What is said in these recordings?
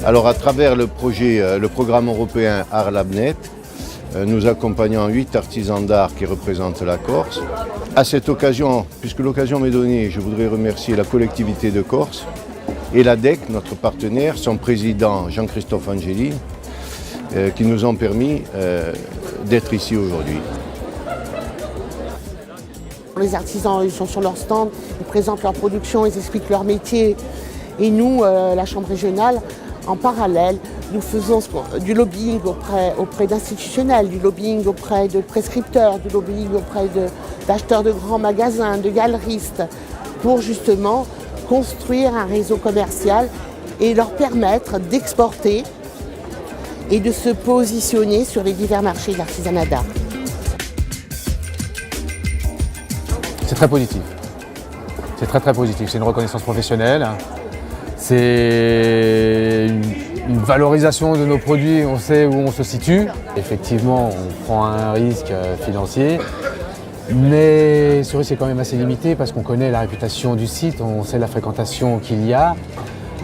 Alors à travers le projet, le programme européen ArtLabNet, nous accompagnons 8 artisans d'art qui représentent la Corse. À cette occasion, puisque l'occasion m'est donnée, je voudrais remercier la collectivité de Corse et l'ADEC, notre partenaire, son président Jean-Christophe Angeli, qui nous ont permis d'être ici aujourd'hui. Les artisans, ils sont sur leur stand, ils présentent leur production, ils expliquent leur métier. Et nous, la Chambre régionale, en parallèle, nous faisons du lobbying auprès d'institutionnels, du lobbying auprès de prescripteurs, du lobbying auprès d'acheteurs de grands magasins, de galeristes, pour justement construire un réseau commercial et leur permettre d'exporter et de se positionner sur les divers marchés de l'artisanat d'art. C'est très positif. C'est très positif. C'est une reconnaissance professionnelle. C'est une valorisation de nos produits. On sait où on se situe. Effectivement, on prend un risque financier. Mais ce risque est quand même assez limité parce qu'on connaît la réputation du site, on sait la fréquentation qu'il y a.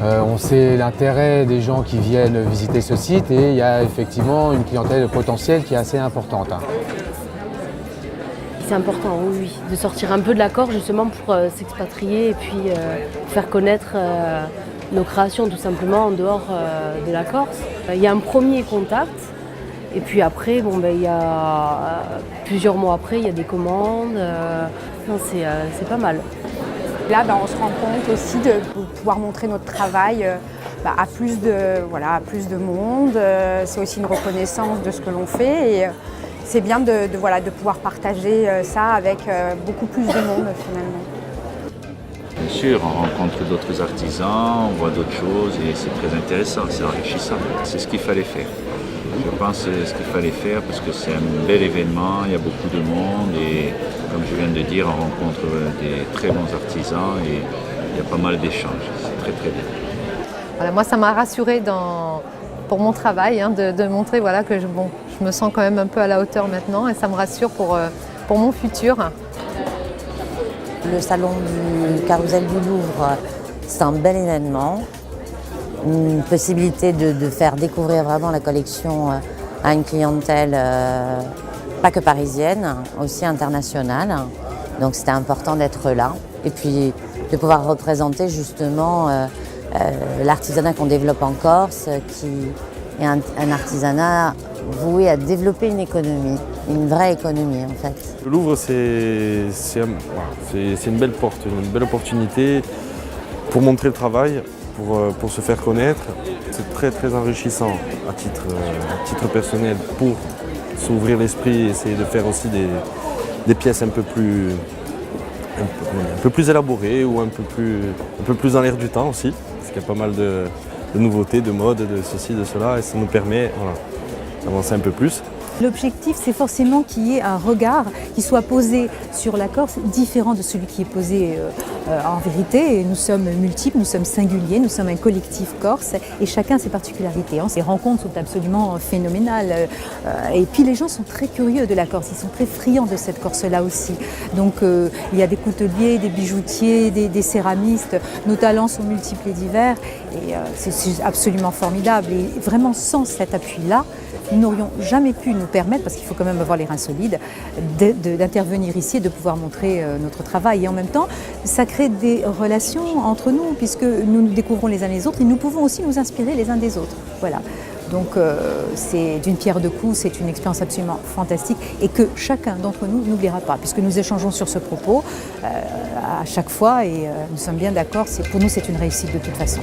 On sait l'intérêt des gens qui viennent visiter ce site et il y a effectivement une clientèle potentielle qui est assez importante. C'est important, oui, de sortir un peu de la Corse justement pour s'expatrier et puis faire connaître nos créations tout simplement en dehors de la Corse. Il y a un premier contact et puis après, il y a plusieurs mois après, il y a des commandes. C'est pas mal. Là, on se rend compte aussi de pouvoir montrer notre travail à plus de monde. C'est aussi une reconnaissance de ce que l'on fait. Et c'est bien de pouvoir partager ça avec beaucoup plus de monde finalement. Bien sûr, on rencontre d'autres artisans, on voit d'autres choses et c'est très intéressant, c'est enrichissant. C'est ce qu'il fallait faire. Je pense que c'est ce qu'il fallait faire parce que c'est un bel événement, il y a beaucoup de monde et comme je viens de dire, on rencontre des très bons artisans et il y a pas mal d'échanges. C'est très bien. Voilà, moi, ça m'a rassurée pour mon travail, de montrer que je me sens quand même un peu à la hauteur maintenant et ça me rassure pour mon futur. Le salon du Carrousel du Louvre, c'est un bel événement. Une possibilité de faire découvrir vraiment la collection à une clientèle pas que parisienne, aussi internationale. Donc c'était important d'être là et puis de pouvoir représenter justement l'artisanat qu'on développe en Corse, qui est un artisanat voué à développer une économie, une vraie économie en fait. Le Louvre, c'est une belle porte, une belle opportunité pour montrer le travail, pour se faire connaître. C'est très enrichissant à titre personnel pour s'ouvrir l'esprit et essayer de faire aussi des pièces un peu plus élaborées ou un peu plus dans l'air du temps aussi. Parce qu'il y a pas mal de nouveautés, de modes, de ceci, de cela et ça nous permet d'avancer un peu plus. L'objectif, c'est forcément qu'il y ait un regard qui soit posé sur la Corse, différent de celui qui est posé en vérité. Et nous sommes multiples, nous sommes singuliers, nous sommes un collectif corse et chacun ses particularités. Ces rencontres sont absolument phénoménales. Et puis les gens sont très curieux de la Corse, ils sont très friands de cette Corse-là aussi. Donc il y a des couteliers, des bijoutiers, des céramistes. Nos talents sont multiples et divers et c'est absolument formidable. Et vraiment sans cet appui-là, nous n'aurions jamais pu nous permettre, parce qu'il faut quand même avoir les reins solides, d'intervenir ici et de pouvoir montrer notre travail. Et en même temps, ça crée des relations entre nous, puisque nous nous découvrons les uns les autres et nous pouvons aussi nous inspirer les uns des autres. Voilà. Donc c'est d'une pierre deux coups, c'est une expérience absolument fantastique et que chacun d'entre nous n'oubliera pas, puisque nous échangeons sur ce propos à chaque fois et nous sommes bien d'accord, pour nous c'est une réussite de toute façon.